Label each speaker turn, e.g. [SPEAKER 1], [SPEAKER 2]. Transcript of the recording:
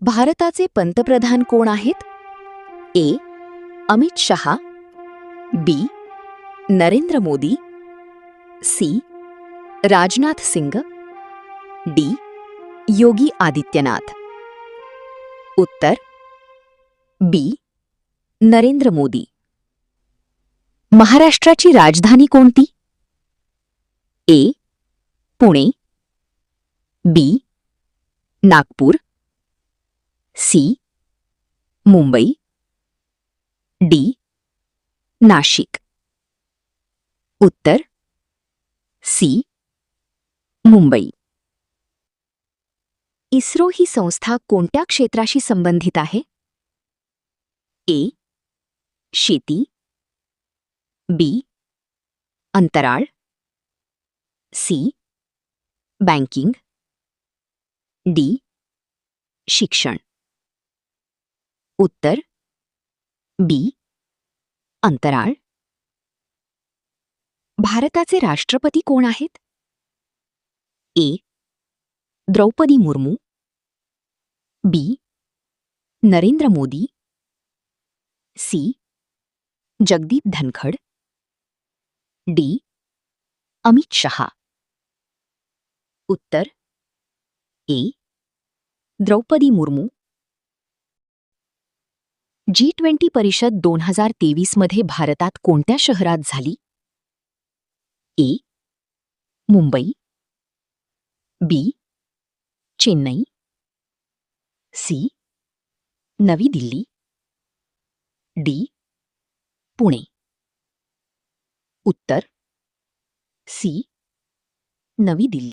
[SPEAKER 1] भारताचे पंतप्रधान कोण आहेत? ए. अमित शहा, बी. नरेंद्र मोदी, सी. राजनाथ सिंग, डी. योगी आदित्यनाथ. उत्तर बी. नरेंद्र मोदी. महाराष्ट्राची राजधानी कोणती? ए. पुणे, बी. नागपूर, सी. मुंबई, डी. नाशिक. उत्तर सी. मुंबई. इस्रो ही संस्था कोणत्या क्षेत्राशी संबंधित आहे? ए. शेती, बी. अंतराळ, सी. Banking, D. शिक्षण. उत्तर बी. अंतराळ. भारताचे राष्ट्रपती कोण आहेत? ए. द्रौपदी मुर्मू, बी. नरेंद्र मोदी, सी. जगदीप धनखड, डी. अमित शहा. उत्तर ए. द्रौपदी मुर्मू. G20 परिषद 2023 मध्ये भारतात कोणत्या शहरात झाली? ए. मुंबई, बी. चेन्नई, सी. नवी दिल्ली, डी. पुणे. उत्तर सी. नवी दिल्ली.